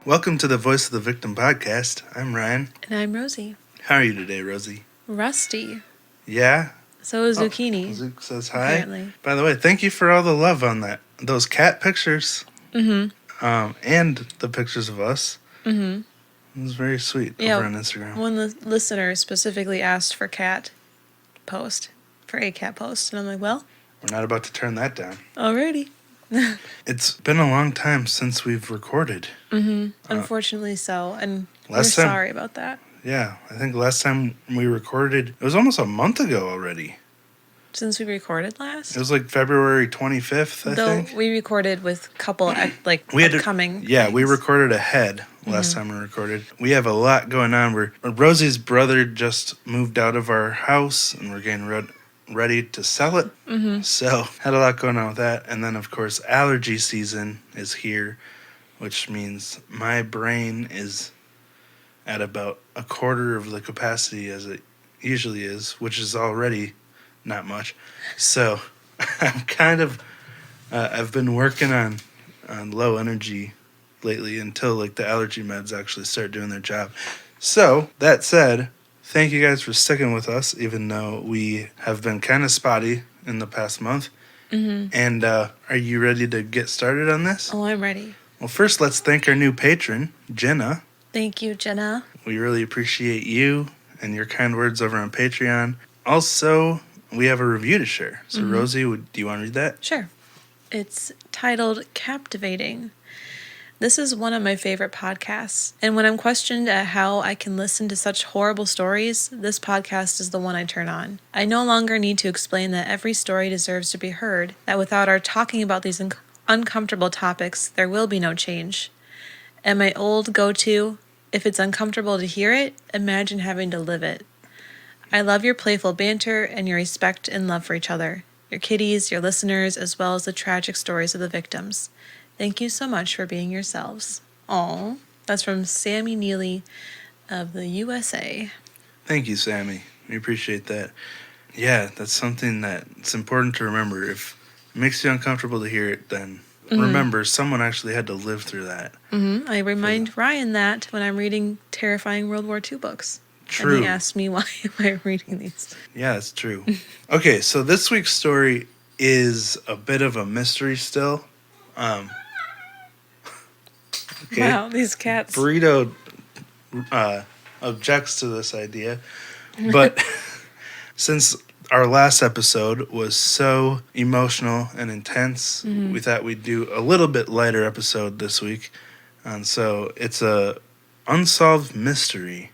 Welcome to the Voice of the Victim podcast. I'm Ryan. And I'm Rosie. How are you today, Rosie? Rusty. Yeah? So is Zucchini. Zook says hi. Apparently. By the way, thank you for all the love on those cat pictures. Mm-hmm. And the pictures of us. Mm-hmm. It was very sweet over on Instagram. One listener specifically asked for a cat post. And I'm like, well. We're not about to turn that down. Alrighty. It's been a long time since we've recorded. Mm-hmm. Unfortunately so. And we're sorry about that. Yeah, I think last time we recorded, it was almost a month ago already. Since we recorded last? It was like February 25th, I think. Though we recorded with a couple, upcoming Yeah, we recorded ahead last time we recorded. We have a lot going on. Rosie's brother just moved out of our house, and we're getting ready to sell it. Mm-hmm. So, had a lot going on with that. And then, of course, allergy season is here, which means my brain is at about a quarter of the capacity as it usually is, which is already not much. So, I'm kind of, I've been working on low energy lately until the allergy meds actually start doing their job. So, that said, thank you guys for sticking with us, even though we have been kind of spotty in the past month. Mm-hmm. And are you ready to get started on this? Oh, I'm ready. Well, first, let's thank our new patron, Jenna. Thank you, Jenna. We really appreciate you and your kind words over on Patreon. Also, we have a review to share. So, Rosie, do you want to read that? Sure. It's titled Captivating. This is one of my favorite podcasts, and when I'm questioned at how I can listen to such horrible stories, this podcast is the one I turn on. I no longer need to explain that every story deserves to be heard, that without our talking about these uncomfortable topics, there will be no change. And my old go-to, if it's uncomfortable to hear it, imagine having to live it. I love your playful banter and your respect and love for each other, your kitties, your listeners, as well as the tragic stories of the victims. Thank you so much for being yourselves. Aw. That's from Sammy Neely of the USA. Thank you, Sammy. We appreciate that. Yeah, that's something that's important to remember. If it makes you uncomfortable to hear it, then remember someone actually had to live through that. Mm-hmm. I remind Ryan that when I'm reading terrifying World War II books. True. And he asked me why am I reading these. Yeah, that's true. Okay, so this week's story is a bit of a mystery still. Okay. Wow, these cats. Burrito objects to this idea. But since our last episode was so emotional and intense, we thought we'd do a little bit lighter episode this week. And so it's a unsolved mystery.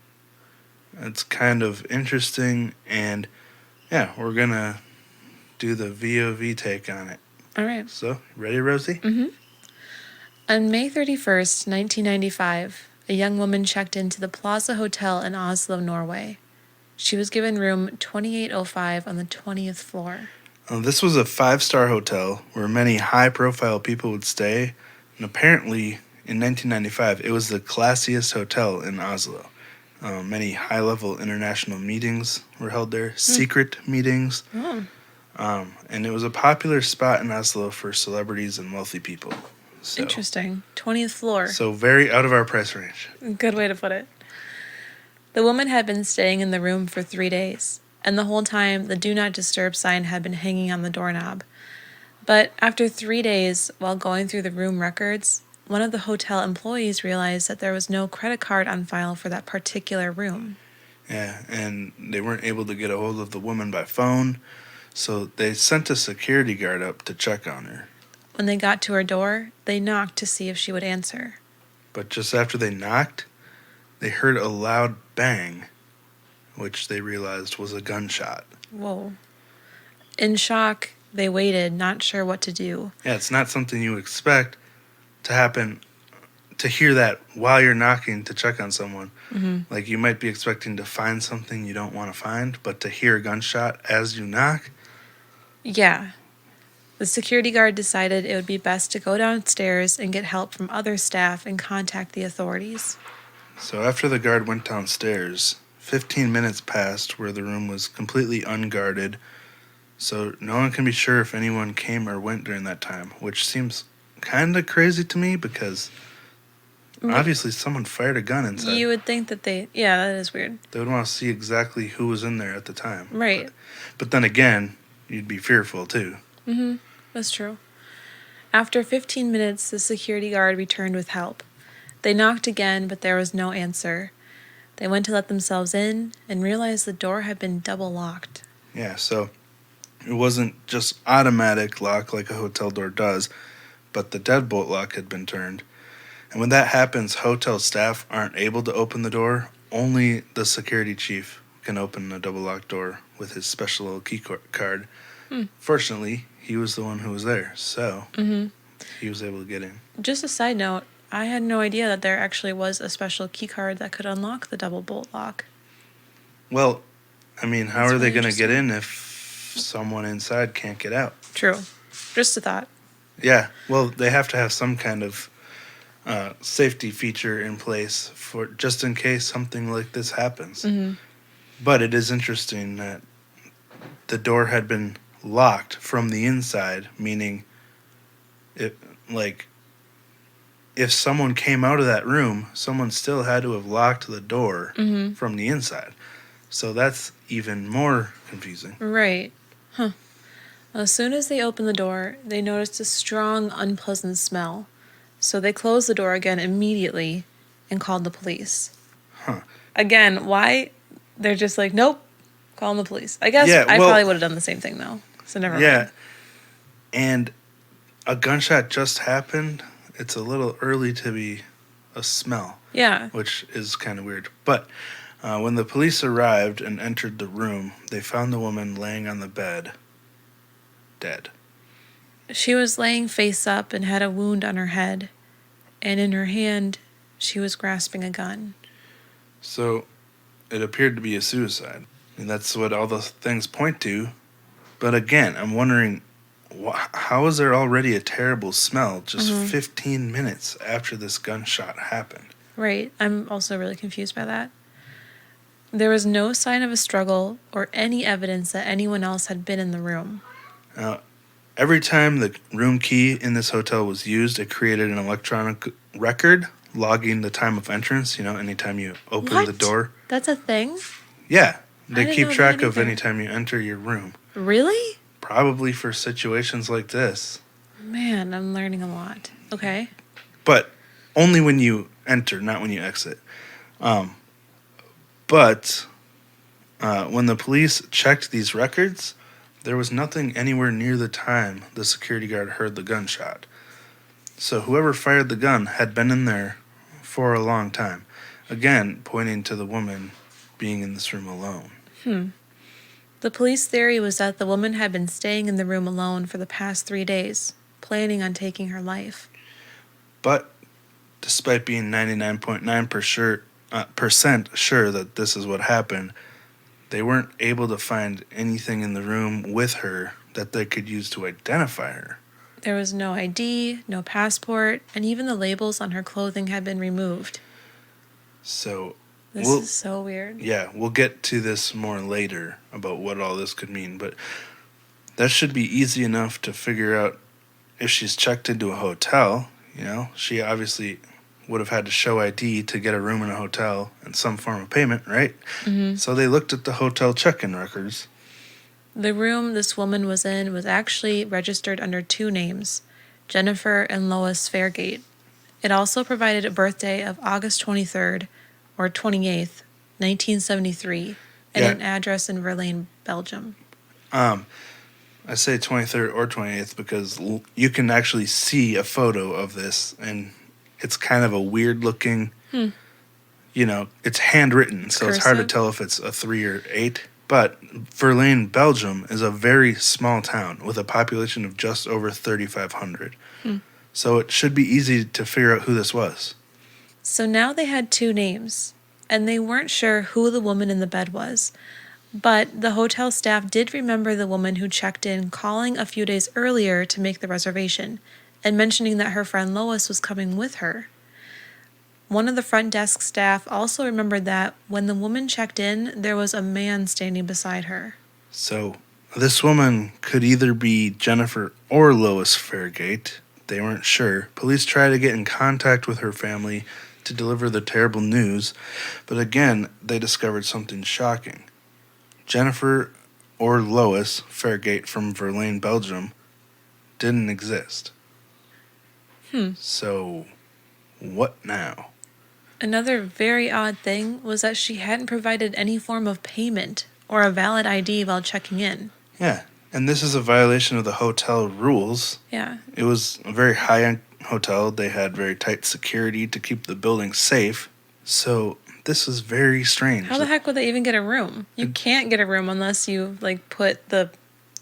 It's kind of interesting, and yeah, we're going to do the VOV take on it. All right. So, ready, Rosie? Mm-hmm. On May 31st, 1995, a young woman checked into the Plaza Hotel in Oslo, Norway. She was given room 2805 on the 20th floor. This was a 5-star hotel where many high-profile people would stay, and apparently, in 1995, it was the classiest hotel in Oslo. Many high-level international meetings were held there, secret meetings, and it was a popular spot in Oslo for celebrities and wealthy people. So, interesting. 20th floor. So very out of our price range. Good way to put it. The woman had been staying in the room for 3 days, and the whole time the Do Not Disturb sign had been hanging on the doorknob. But after 3 days, while going through the room records, one of the hotel employees realized that there was no credit card on file for that particular room. Yeah, and they weren't able to get a hold of the woman by phone, so they sent a security guard up to check on her. When they got to her door, they knocked to see if she would answer. But just after they knocked, they heard a loud bang, which they realized was a gunshot. Whoa. In shock, they waited, not sure what to do. Yeah, it's not something you would expect to happen, to hear that while you're knocking to check on someone. Mm-hmm. Like, you might be expecting to find something you don't want to find, but to hear a gunshot as you knock? Yeah. The security guard decided it would be best to go downstairs and get help from other staff and contact the authorities. So after the guard went downstairs, 15 minutes passed where the room was completely unguarded, so no one can be sure if anyone came or went during that time, which seems kind of crazy to me because obviously someone fired a gun inside. You would think that yeah, that is weird. They would want to see exactly who was in there at the time. Right. But then again, you'd be fearful too. Mm-hmm. That's true. After 15 minutes, the security guard returned with help. They knocked again, but there was no answer. They went to let themselves in and realized the door had been double locked. Yeah, so it wasn't just automatic lock like a hotel door does, but the deadbolt lock had been turned. And when that happens, hotel staff aren't able to open the door. Only the security chief can open a double locked door with his special little key card. Fortunately, he was the one who was there, so he was able to get in. Just a side note, I had no idea that there actually was a special key card that could unlock the double bolt lock. Well, I mean, how That's are they really going to get in if someone inside can't get out? True. Just a thought. Yeah, well, they have to have some kind of safety feature in place for just in case something like this happens. Mm-hmm. But it is interesting that the door had been locked from the inside, meaning if someone came out of that room, someone still had to have locked the door from the inside. So that's even more confusing. Right. Huh. As soon as they opened the door, they noticed a strong, unpleasant smell. So they closed the door again immediately and called the police. Huh. Again, why? They're just like, nope, calling the police. I guess I probably would have done the same thing, though. So never mind. Yeah. And a gunshot just happened. It's a little early to be a smell. Yeah. Which is kind of weird. But when the police arrived and entered the room, they found the woman laying on the bed, dead. She was laying face up and had a wound on her head. And in her hand, she was grasping a gun. So it appeared to be a suicide. And that's what all the things point to. But again, I'm wondering, how is there already a terrible smell just 15 minutes after this gunshot happened? Right. I'm also really confused by that. There was no sign of a struggle or any evidence that anyone else had been in the room. Every time the room key in this hotel was used, it created an electronic record logging the time of entrance, anytime you open the door. That's a thing? Yeah. They didn't keep know track that of either. any time you enter your room. Really? Probably for situations like this. Man, I'm learning a lot. Okay. But only when you enter, not when you exit. But when the police checked these records, there was nothing anywhere near the time the security guard heard the gunshot. So whoever fired the gun had been in there for a long time. Again, pointing to the woman being in this room alone. The police theory was that the woman had been staying in the room alone for the past 3 days, planning on taking her life. But despite being 99.9% sure that this is what happened, they weren't able to find anything in the room with her that they could use to identify her. There was no ID, no passport, and even the labels on her clothing had been removed. So This is so weird. Yeah, we'll get to this more later about what all this could mean, but that should be easy enough to figure out if she's checked into a hotel. She obviously would have had to show ID to get a room in a hotel and some form of payment, right? So they looked at the hotel check-in records. The room this woman was in was actually registered under 2 names, Jennifer and Lois Fairgate. It also provided a birthday of August 23rd or 28th, 1973, and an address in Verlaine, Belgium. I say 23rd or 28th because you can actually see a photo of this, and it's kind of a weird looking, it's handwritten, so it's hard to tell if it's a 3 or 8. But Verlaine, Belgium is a very small town with a population of just over 3,500. So it should be easy to figure out who this was. So now they had 2 names, and they weren't sure who the woman in the bed was. But the hotel staff did remember the woman who checked in calling a few days earlier to make the reservation and mentioning that her friend Lois was coming with her. One of the front desk staff also remembered that when the woman checked in, there was a man standing beside her. So this woman could either be Jennifer or Lois Fairgate. They weren't sure. Police tried to get in contact with her family to deliver the terrible news, but again, they discovered something shocking. Jennifer or Lois Fairgate from Verlaine, Belgium, didn't exist. So, what now? Another very odd thing was that she hadn't provided any form of payment or a valid ID while checking in. Yeah, and this is a violation of the hotel rules. Yeah. It was a very high-end hotel. They had very tight security to keep the building safe. So this is very strange. How the heck would they even get a room? You can't get a room unless you, like, put the,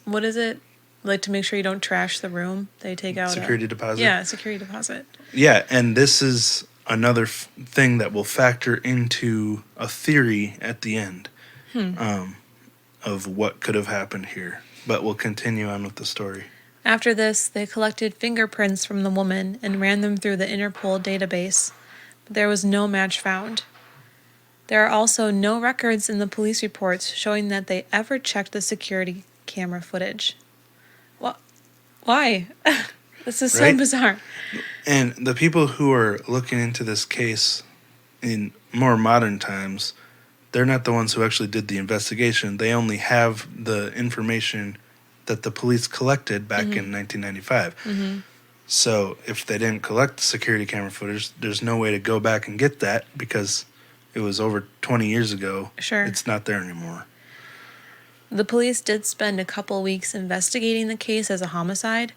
what is it? Like, to make sure you don't trash the room. They take out Security deposit? Yeah, security deposit. Yeah, and this is another thing that will factor into a theory at the end of what could have happened here. But we'll continue on with the story. After this, they collected fingerprints from the woman and ran them through the Interpol database. But there was no match found. There are also no records in the police reports showing that they ever checked the security camera footage. Why? This is so bizarre. And the people who are looking into this case in more modern times, they're not the ones who actually did the investigation. They only have the information that the police collected back in 1995. So if they didn't collect the security camera footage, there's no way to go back and get that because it was over 20 years ago. Sure. It's not there anymore. The police did spend a couple weeks investigating the case as a homicide,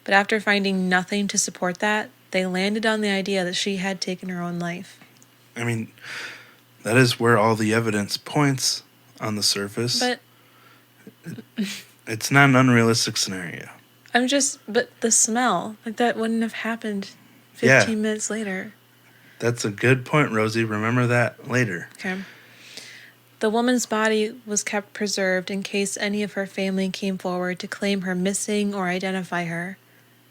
but after finding nothing to support that, they landed on the idea that she had taken her own life. I mean, that is where all the evidence points on the surface. But it's not an unrealistic scenario. but the smell, like that wouldn't have happened 15 minutes later. That's a good point, Rosie. Remember that later. Okay. The woman's body was kept preserved in case any of her family came forward to claim her missing or identify her.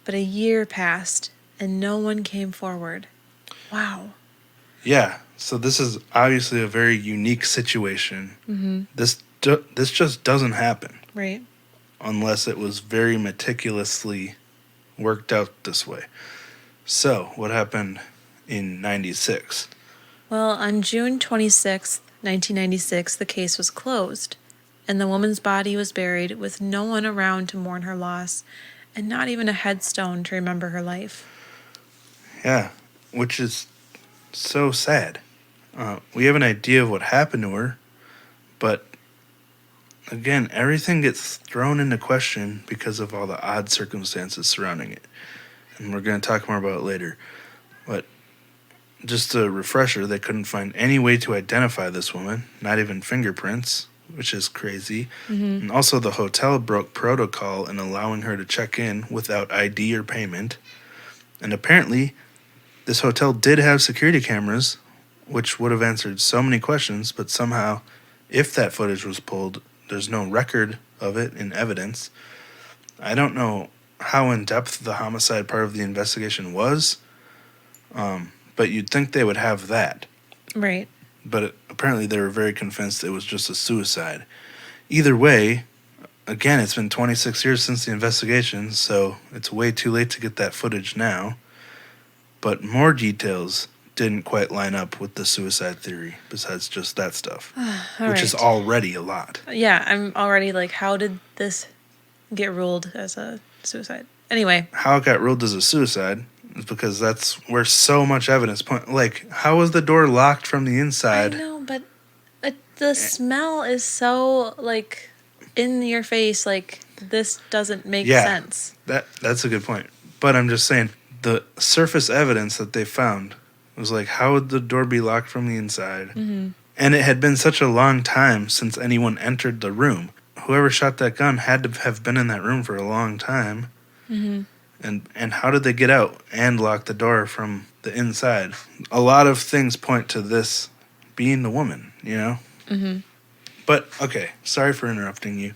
But a year passed, and no one came forward. Wow. Yeah, so this is obviously a very unique situation. This just doesn't happen. Right. Unless it was very meticulously worked out this way. So, what happened in 96? Well, on June 26th, 1996, the case was closed, and the woman's body was buried with no one around to mourn her loss, and not even a headstone to remember her life. Yeah, which is so sad. We have an idea of what happened to her, but again, everything gets thrown into question because of all the odd circumstances surrounding it. And we're going to talk more about it later. But just a refresher, they couldn't find any way to identify this woman, not even fingerprints, which is crazy. And also the hotel broke protocol in allowing her to check in without ID or payment. And apparently, this hotel did have security cameras, which would have answered so many questions, but somehow, if that footage was pulled, there's no record of it in evidence. I don't know how in-depth the homicide part of the investigation was, but you'd think they would have that. Right. But apparently they were very convinced it was just a suicide. Either way, again, it's been 26 years since the investigation, so it's way too late to get that footage now. But more details didn't quite line up with the suicide theory, besides just that stuff, which is already a lot. Yeah, I'm already like, how did this get ruled as a suicide? Anyway. How it got ruled as a suicide is because that's where so much evidence point. Like, how was the door locked from the inside? I know, but the smell is so, like, in your face, like, this doesn't make sense. That's a good point. But I'm just saying, the surface evidence that they found was like, how would the door be locked from the inside? And it had been such a long time since anyone entered the room. Whoever shot that gun had to have been in that room for a long time. And how did they get out and lock the door from the inside? A lot of things point to this being the woman, you know? But, okay, sorry for interrupting you.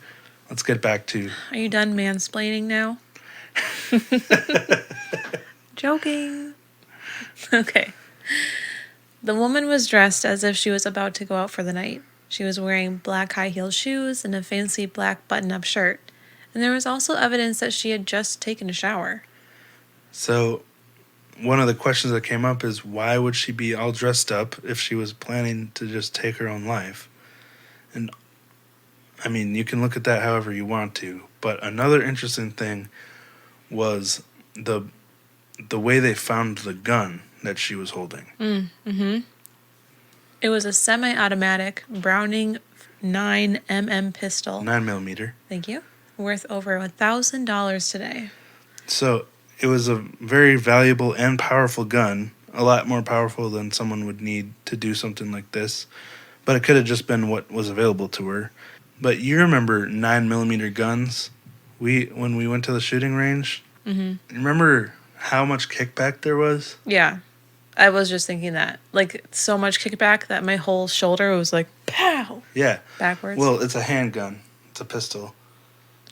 Let's get back to... Are you done mansplaining now? Joking. Okay. The woman was dressed as if she was about to go out for the night. She was wearing black high-heeled shoes and a fancy black button-up shirt. And there was also evidence that she had just taken a shower. So, one of the questions that came up is, why would she be all dressed up if she was planning to just take her own life? And I mean, you can look at that however you want to, but another interesting thing was the way they found the gun that she was holding. It was a semi-automatic Browning 9mm pistol. 9mm. Thank you. Worth over $1,000 today. So it was a very valuable and powerful gun, a lot more powerful than someone would need to do something like this. But it could have just been what was available to her. But you remember 9mm guns? When we went to the shooting range, remember how much kickback there was? Yeah. I was just thinking that. Like, so much kickback that my whole shoulder was like, pow! Yeah. Backwards. Well, it's a handgun. It's a pistol.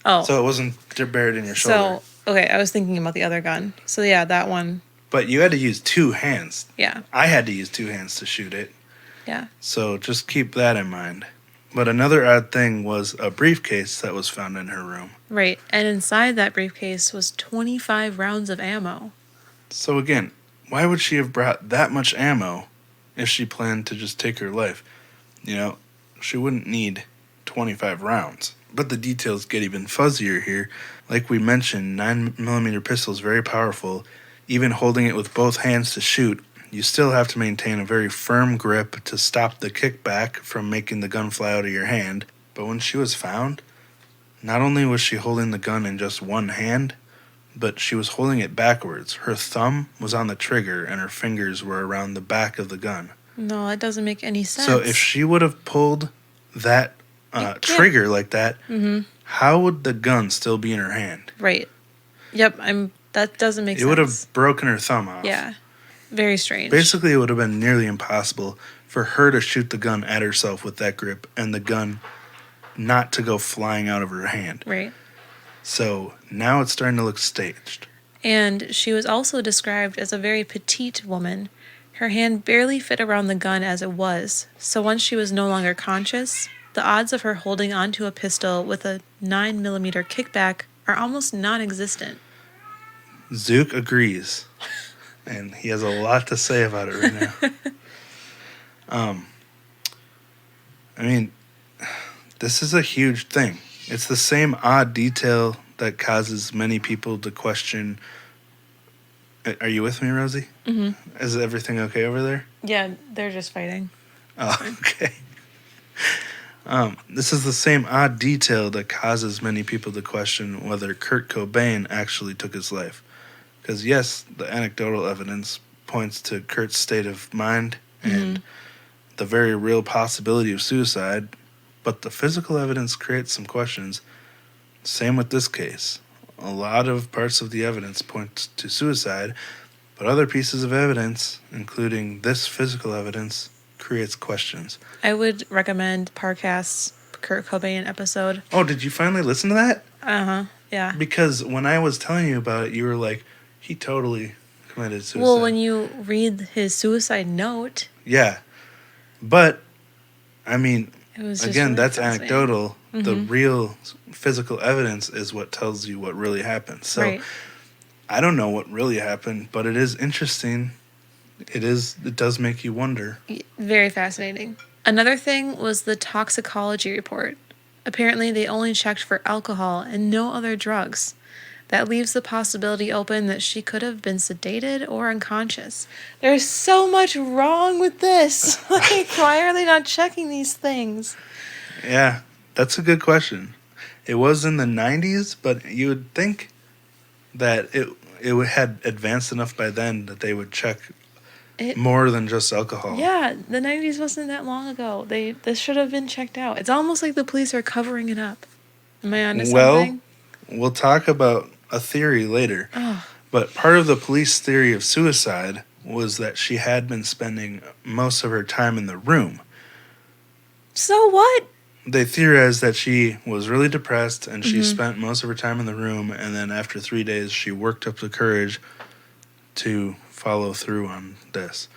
Oh. So it wasn't buried in your shoulder. So, okay, I was thinking about the other gun. So, yeah, that one. But you had to use two hands. Yeah. I had to use two hands to shoot it. Yeah. So just keep that in mind. But another odd thing was a briefcase that was found in her room. Right. And inside that briefcase was 25 rounds of ammo. So again, why would she have brought that much ammo if she planned to just take her life? You know, she wouldn't need 25 rounds. But the details get even fuzzier here. Like we mentioned, 9mm pistol is very powerful. Even holding it with both hands to shoot, you still have to maintain a very firm grip to stop the kickback from making the gun fly out of your hand. But when she was found, not only was she holding the gun in just one hand, but she was holding it backwards. Her thumb was on the trigger and her fingers were around the back of the gun. No, that doesn't make any sense. So if she would have pulled that trigger like that, how would the gun still be in her hand? Right. Yep, that doesn't make sense. It would have broken her thumb off. Yeah. Very strange. Basically, it would have been nearly impossible for her to shoot the gun at herself with that grip and the gun not to go flying out of her hand. Right. So now it's starting to look staged. And she was also described as a very petite woman. Her hand barely fit around the gun as it was. So once she was no longer conscious, the odds of her holding onto a pistol with a 9mm kickback are almost non-existent. Zook agrees. And he has a lot to say about it right now. I mean, this is a huge thing. It's the same odd detail that causes many people to question. Are you with me, Rosie? Mm-hmm. Is everything okay over there? Yeah, they're just fighting. Oh, okay. This is the same odd detail that causes many people to question whether Kurt Cobain actually took his life. Because, yes, the anecdotal evidence points to Kurt's state of mind and the very real possibility of suicide, but the physical evidence creates some questions. Same with this case. A lot of parts of the evidence point to suicide, but other pieces of evidence, including this physical evidence, creates questions. I would recommend Parcast's Kurt Cobain episode. Oh, did you finally listen to that? Uh-huh, yeah. Because when I was telling you about it, you were like, he totally committed suicide. Well, when you read his suicide note... Yeah. But, I mean, it was again, really that's anecdotal. The real physical evidence is what tells you what really happened. So, right. I don't know what really happened, but it is interesting. It does make you wonder. Very fascinating. Another thing was the toxicology report. Apparently, they only checked for alcohol and no other drugs. That leaves the possibility open that she could have been sedated or unconscious. There's so much wrong with this. Like, why are they not checking these things? Yeah, that's a good question. It was in the 90s, but you would think that it had advanced enough by then that they would check more than just alcohol. Yeah, the 90s wasn't that long ago. This should have been checked out. It's almost like the police are covering it up. Am I onto something? Well, we'll talk about a theory later. Oh. But part of the police theory of suicide was that she had been spending most of her time in the room. So what? They theorized that she was really depressed and she spent most of her time in the room, and then after 3 days she worked up the courage to follow through on this.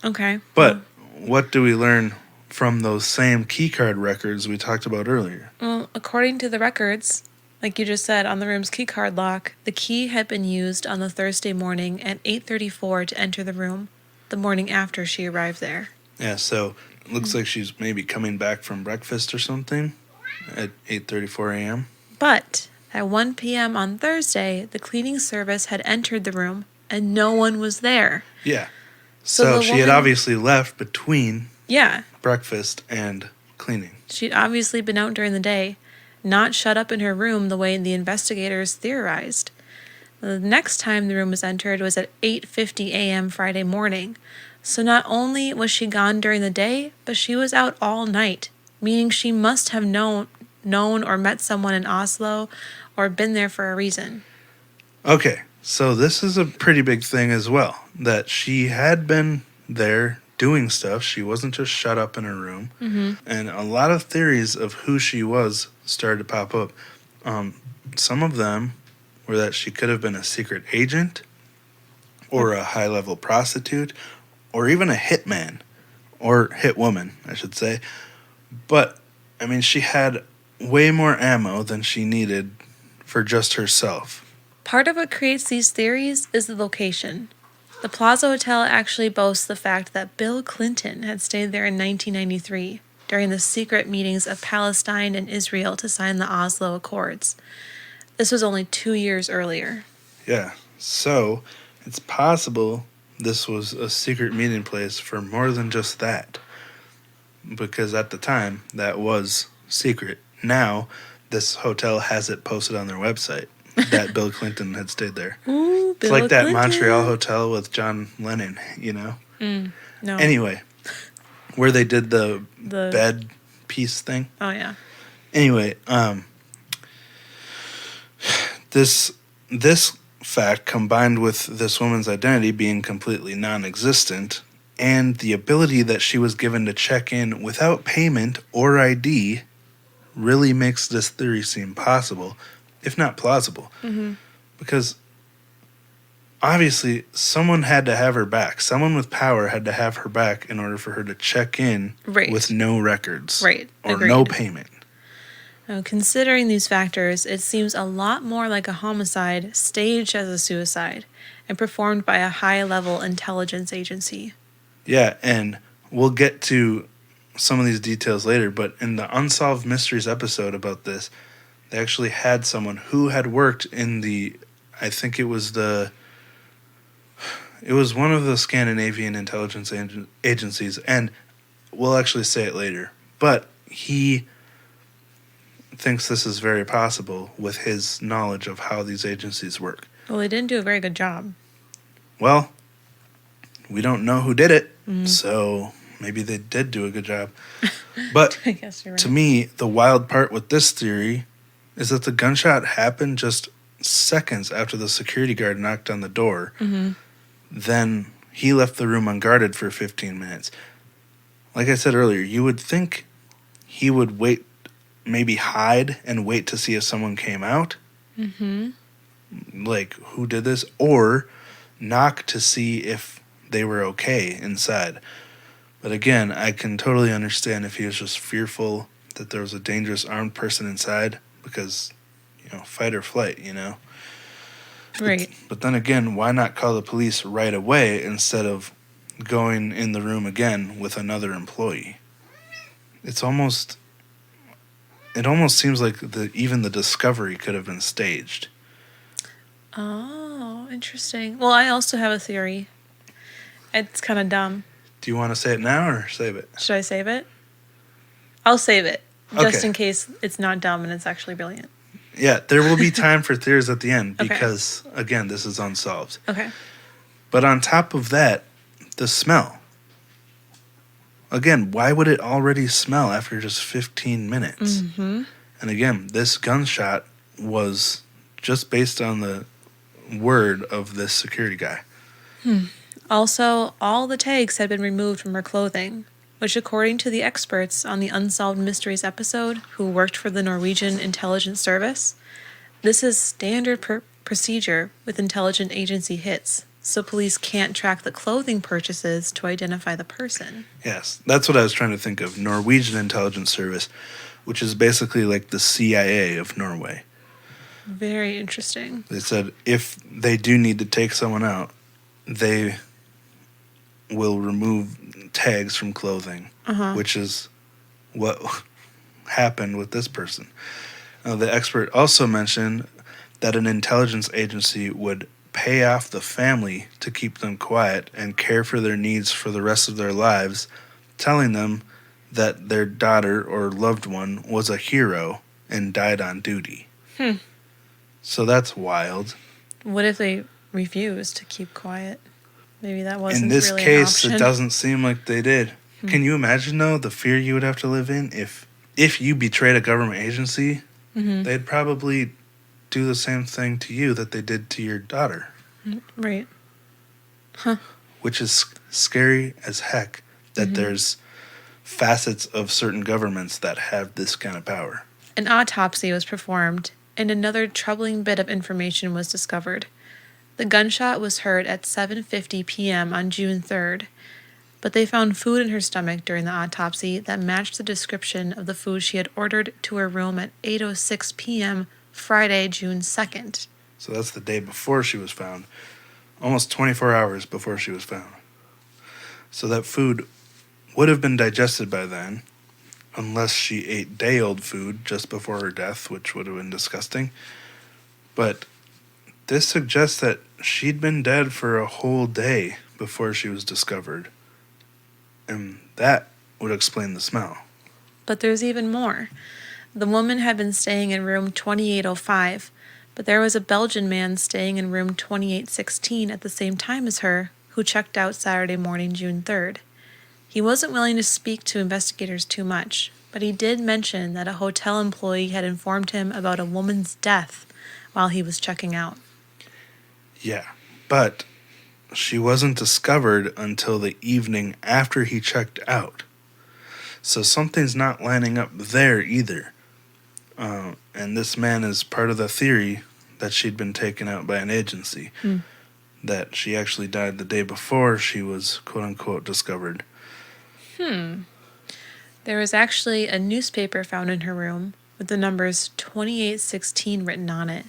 Okay. But what do we learn from those same keycard records we talked about earlier? Well, according to the records, Like you just said, on the room's key card lock, the key had been used on the Thursday morning at 8:34 to enter the room, the morning after she arrived there. Yeah, so it looks like she's maybe coming back from breakfast or something at 8:34 a.m. But at 1 p.m. on Thursday, the cleaning service had entered the room and no one was there. Yeah. So So the she had woman- obviously left between Yeah, breakfast and cleaning. she'd obviously been out during the day, not shut up in her room the way the investigators theorized. The next time the room was entered was at 8:50 a.m. Friday morning. So not only was she gone during the day, but she was out all night, meaning she must have known or met someone in Oslo or been there for a reason. Okay, so this is a pretty big thing as well, that she had been there doing stuff. She wasn't just shut up in her room. Mm-hmm. And a lot of theories of who she was started to pop up. Some of them were that she could have been a secret agent or a high-level prostitute or even a hitman or hitwoman, I should say. But, I mean, she had way more ammo than she needed for just herself. Part of what creates these theories is the location. The Plaza Hotel actually boasts the fact that Bill Clinton had stayed there in 1993 during the secret meetings of Palestine and Israel to sign the Oslo Accords. This was only 2 years earlier. Yeah, so it's possible this was a secret meeting place for more than just that. Because at the time, that was secret. Now, this hotel has it posted on their website that Bill Clinton had stayed there. Ooh, It's Bill like that Clinton. Montreal hotel with John Lennon, you know? No. Anyway, where they did the The- bed piece thing. Oh, yeah. Anyway, this fact combined with this woman's identity being completely non-existent and the ability that she was given to check in without payment or ID really makes this theory seem possible, if not plausible. Mm-hmm. Because obviously someone had to have her back. Someone with power had to have her back in order for her to check in Right. with no records Right. or Agreed. no payment. Now, considering these factors, it seems a lot more like a homicide staged as a suicide and performed by a high-level intelligence agency. Yeah, and we'll get to some of these details later, but in the Unsolved Mysteries episode about this, they actually had someone who had worked in I think it was one of the Scandinavian intelligence agencies, and we'll actually say it later, but he thinks this is very possible with his knowledge of how these agencies work. Well, they didn't do a very good job. Well, we don't know who did it, so maybe they did do a good job. But I guess you're right. to me, the wild part with this theory is that the gunshot happened just seconds after the security guard knocked on the door. Mm-hmm. Then he left the room unguarded for 15 minutes. Like I said earlier, you would think he would wait, maybe hide and wait to see if someone came out. Mm-hmm. Like, who did this? Or knock to see if they were okay inside. But again, I can totally understand if he was just fearful that there was a dangerous armed person inside because, fight or flight, Right. But then again, why not call the police right away instead of going in the room again with another employee? It almost seems like even the discovery could have been staged. Oh, interesting. Well, I also have a theory. It's kind of dumb. Do you want to say it now or save it? Should I save it? I'll save it, just Okay. in case it's not dumb and it's actually brilliant. Yeah, there will be time for theories at the end Okay. because, again, this is unsolved. Okay. But on top of that, the smell. Again, why would it already smell after just 15 minutes? Mm-hmm. And again, this gunshot was just based on the word of this security guy. Also, all the tags had been removed from her clothing, which, according to the experts on the Unsolved Mysteries episode who worked for the Norwegian Intelligence Service, this is standard procedure with intelligence agency hits, so police can't track the clothing purchases to identify the person. Yes, that's what I was trying to think of. Norwegian Intelligence Service, which is basically like the CIA of Norway. Very interesting. They said if they do need to take someone out, they will remove tags from clothing, which is what happened with this person. The expert also mentioned that an intelligence agency would pay off the family to keep them quiet and care for their needs for the rest of their lives, telling them that their daughter or loved one was a hero and died on duty. So that's wild. What if they refused to keep quiet? Maybe that wasn't In this really case, an option. it doesn't seem like they did. Can you imagine, though, the fear you would have to live in if you betrayed a government agency? They'd probably do the same thing to you that they did to your daughter. Right. Which is scary as heck that there's facets of certain governments that have this kind of power. An autopsy was performed, and another troubling bit of information was discovered. The gunshot was heard at 7:50 p.m. on June 3rd, but they found food in her stomach during the autopsy that matched the description of the food she had ordered to her room at 8:06 p.m. Friday, June 2nd. So that's the day before she was found. Almost 24 hours before she was found. So that food would have been digested by then, unless she ate day-old food just before her death, which would have been disgusting. But this suggests that she'd been dead for a whole day before she was discovered. And that would explain the smell. But there's even more. The woman had been staying in room 2805, but there was a Belgian man staying in room 2816 at the same time as her, who checked out Saturday morning, June 3rd. He wasn't willing to speak to investigators too much, but he did mention that a hotel employee had informed him about a woman's death while he was checking out. Yeah, but she wasn't discovered until the evening after he checked out. So something's not lining up there either. And this man is part of the theory that she'd been taken out by an agency. That she actually died the day before she was quote-unquote discovered. There was actually a newspaper found in her room with the numbers 2816 written on it.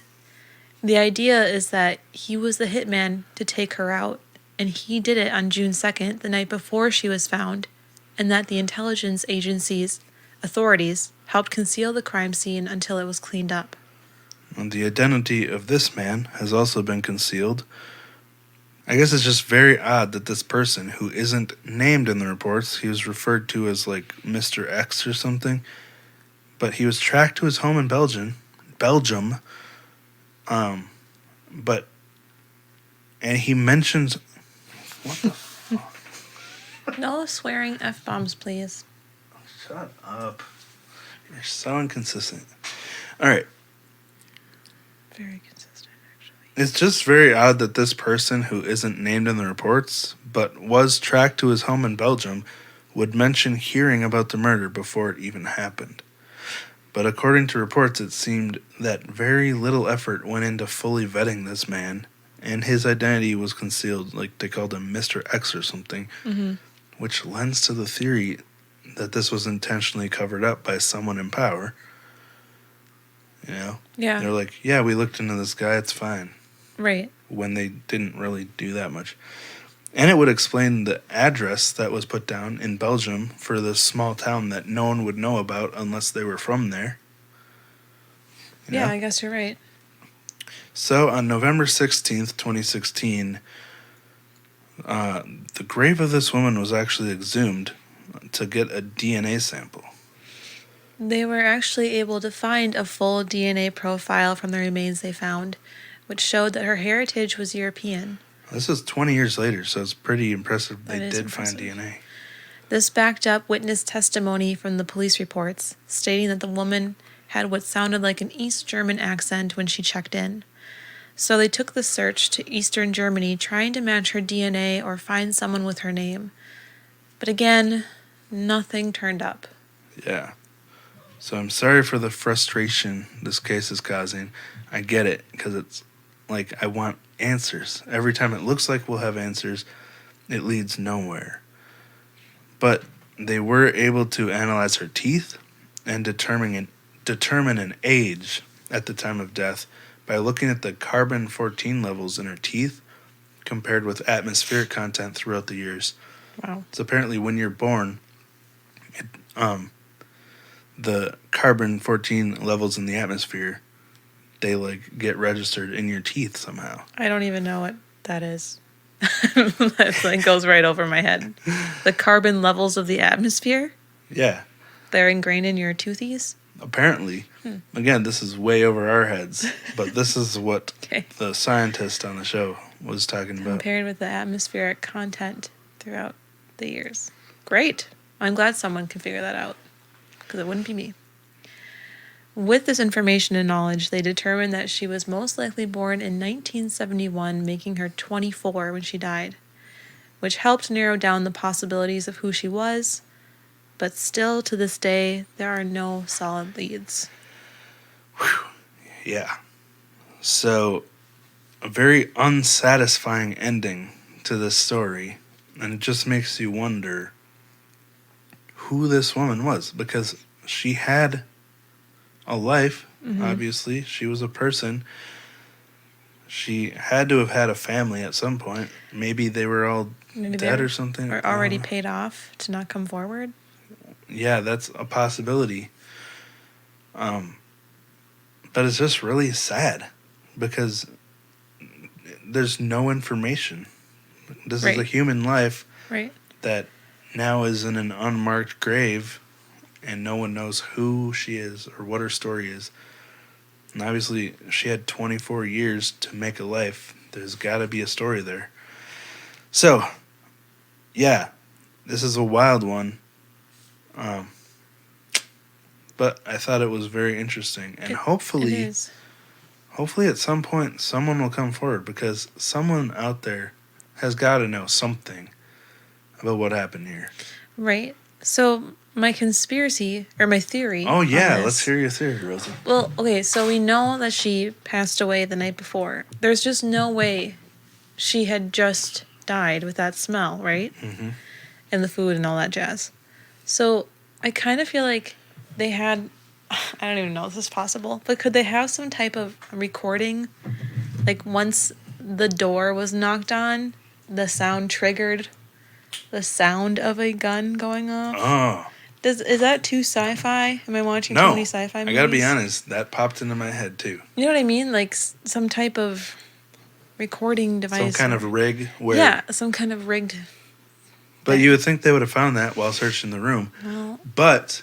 The idea is that he was the hitman to take her out, and he did it on June 2nd, the night before she was found, and that the intelligence agency's authorities helped conceal the crime scene until it was cleaned up. And the identity of this man has also been concealed. I guess it's just very odd that this person, who isn't named in the reports, he was referred to as like Mr. X or something, but he was tracked to his home in Belgium, and he mentions, what the fuck? No swearing F-bombs, please. Shut up. You're so inconsistent. All right. Very consistent, actually. It's just very odd that this person, who isn't named in the reports, but was tracked to his home in Belgium, would mention hearing about the murder before it even happened. But according to reports, it seemed that very little effort went into fully vetting this man, and his identity was concealed, like they called him Mr. X or something, which lends to the theory that this was intentionally covered up by someone in power. You know? Yeah. They're like, yeah, we looked into this guy, it's fine. Right. When they didn't really do that much. And it would explain the address that was put down in Belgium for this small town that no one would know about unless they were from there. You Yeah, know? I guess you're right. So on November 16th, 2016, the grave of this woman was actually exhumed to get a DNA sample. They were actually able to find a full DNA profile from the remains they found, which showed that her heritage was European. This is 20 years later, so it's pretty impressive they did impressive. find DNA. This backed up witness testimony from the police reports, stating that the woman had what sounded like an East German accent when she checked in. So they took the search to Eastern Germany, trying to match her DNA or find someone with her name. But again, nothing turned up. Yeah. So I'm sorry for the frustration this case is causing. I get it, because it's like I want answers. Every time it looks like we'll have answers, it leads nowhere. But they were able to analyze her teeth and determine an age at the time of death by looking at the carbon-14 levels in her teeth compared with atmospheric content throughout the years. Wow. So apparently when you're born, the carbon-14 levels in the atmosphere, they like get registered in your teeth somehow. I don't even know what that is. That like goes right over my head. The carbon levels of the atmosphere, Yeah, they're ingrained in your toothies. apparently. Again, this is way over our heads, but this is what Okay. the scientist on the show was talking about. Compared with the atmospheric content throughout the years. Great. I'm glad someone can figure that out, because it wouldn't be me. With this information and knowledge, they determined that she was most likely born in 1971, making her 24 when she died, which helped narrow down the possibilities of who she was, but still to this day, there are no solid leads. Yeah. So, a very unsatisfying ending to this story, and it just makes you wonder who this woman was, because she had a life, obviously. She was a person. She had to have had a family at some point. Maybe they were all Maybe dead they or something. Or already paid off to not come forward. Yeah, that's a possibility. But it's just really sad because there's no information. This is a Right. human life Right. that now is in an unmarked grave, and no one knows who she is or what her story is. And obviously, she had 24 years to make a life. There's got to be a story there. So, yeah, this is a wild one. But I thought it was very interesting. And It hopefully is. at some point, someone will come forward, because someone out there has got to know something about what happened here. Right. So my conspiracy, or my theory. Oh, yeah, on this- let's hear your theory, Rosie. Well, okay, so we know that she passed away the night before. There's just no way she had just died with that smell, right? Mm-hmm. And the food and all that jazz. So I kind of feel like they had, I don't even know if this is possible, but could they have some type of recording? Like once the door was knocked on, the sound triggered the sound of a gun going off. Oh, Is that too sci-fi? Am I watching too no. many sci-fi I movies? got to be honest. That popped into my head, too. You know what I mean? Like some type of recording device. Some kind of rig where... Yeah, some kind of rigged. But you would think they would have found that while searching the room. Well, But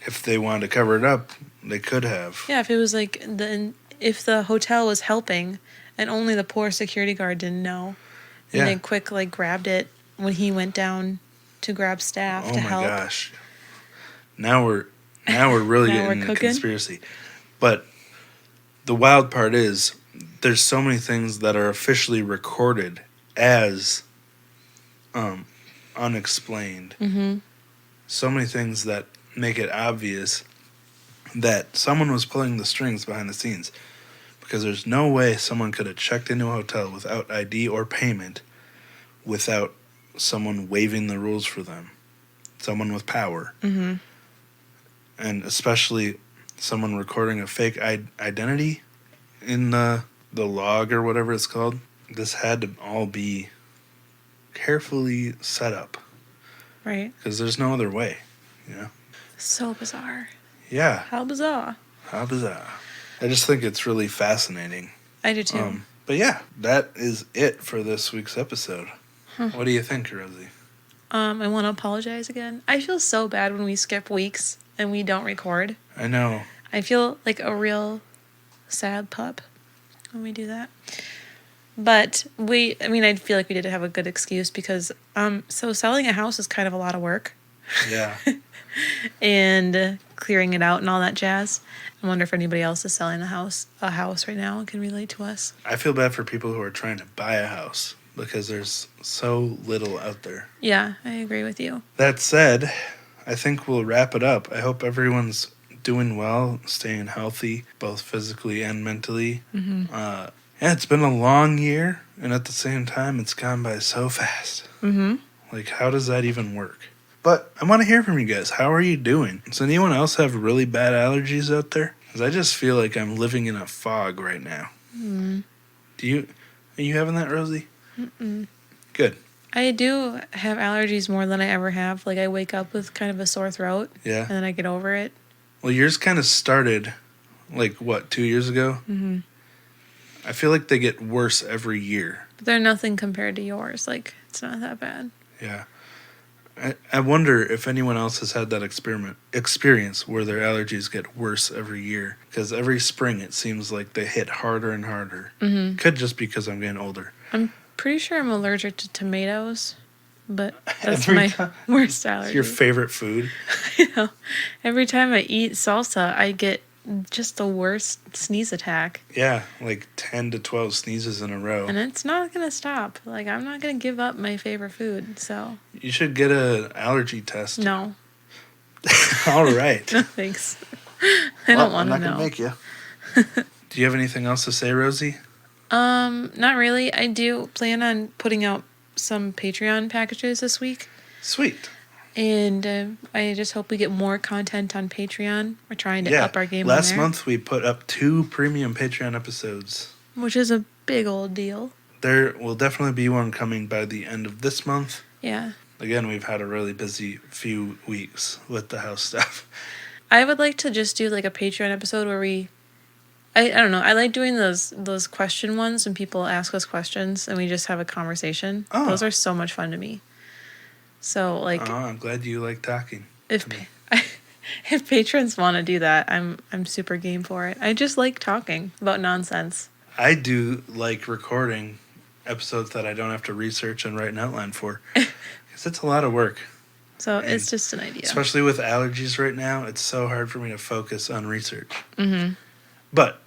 if they wanted to cover it up, they could have. yeah, if it was like if the hotel was helping and only the poor security guard didn't know, and Yeah. they quick like grabbed it when he went down to grab staff Oh to my help. gosh. Now we're really Now getting we're into cooking? conspiracy. But the wild part is there's so many things that are officially recorded as unexplained. Mm-hmm. So many things that make it obvious that someone was pulling the strings behind the scenes, because there's no way someone could have checked into a hotel without ID or payment without someone waiving the rules for them, someone with power. Mm-hmm. And especially someone recording a fake identity in the log or whatever it's called. This had to all be carefully set up, Right. because there's no other way, you know? So bizarre. Yeah, How bizarre. how bizarre. I just think it's really fascinating. I do too. But yeah, that is it for this week's episode. What do you think, Rosie? I want to apologize again. I feel so bad when we skip weeks and we don't record. I know. I feel like a real sad pup when we do that. But I feel like we did have a good excuse because, so selling a house is kind of a lot of work. Yeah. And clearing it out and all that jazz. I wonder if anybody else is selling a house right now and can relate to us. I feel bad for people who are trying to buy a house because there's so little out there. Yeah, I agree with you. That said, I think we'll wrap it up. I hope everyone's doing well, staying healthy, both physically and mentally. Mm-hmm. Yeah, it's been a long year, and at the same time, it's gone by so fast. Mm-hmm. Like, how does that even work? But I want to hear from you guys. How are you doing? Does anyone else have really bad allergies out there? Because I just feel like I'm living in a fog right now. Are you having that, Rosie? Mm-mm. Good. I do have allergies more than I ever have. Like, I wake up with kind of a sore throat. Yeah. And then I get over it. Well, yours kind of started, 2 years ago? Mm-hmm. I feel like they get worse every year. But they're nothing compared to yours. Like, it's not that bad. Yeah. I wonder if anyone else has had that experience where their allergies get worse every year. Because every spring it seems like they hit harder and harder. Mm-hmm. Could just because I'm getting older. I'm pretty sure I'm allergic to tomatoes, but that's my worst allergy. It's your favorite food? I know. Every time I eat salsa, I get just the worst sneeze attack. Yeah, 10 to 12 sneezes in a row. And it's not going to stop. Like, I'm not going to give up my favorite food, so. You should get an allergy test. No. All right. No, thanks. I don't want to know. I'm not going to make you. Do you have anything else to say, Rosie? Not really. I do plan on putting out some Patreon packages this week. Sweet. And I just hope we get more content on Patreon. We're trying to up our game on there. Last month we put up 2 premium Patreon episodes. Which is a big old deal. There will definitely be one coming by the end of this month. Yeah. Again, we've had a really busy few weeks with the house stuff. I would like to just do like a Patreon episode where I don't know. I like doing those question ones when people ask us questions and we just have a conversation. Oh. Those are so much fun to me. So like, oh, I'm glad you like talking. If patrons want to do that, I'm super game for it. I just like talking about nonsense. I do like recording episodes that I don't have to research and write an outline for, because it's a lot of work. So it's just an idea. Especially with allergies right now, it's so hard for me to focus on research. Mm-hmm. But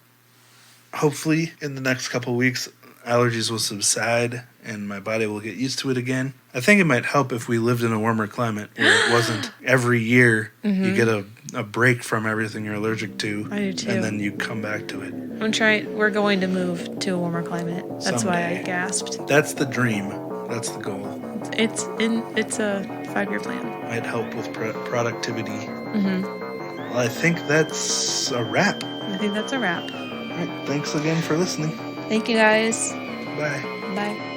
hopefully in the next couple weeks, allergies will subside and my body will get used to it again. I think it might help if we lived in a warmer climate where it wasn't every year you get a break from everything you're allergic to. I do too. And then you come back to it. We're going to move to a warmer climate. That's Someday. why I gasped. That's the dream. That's the goal. It's a 5-year plan. Might help with productivity. Mm-hmm. Well, I think that's a wrap. I think that's a wrap. All right. Thanks again for listening. Thank you guys. Bye. Bye.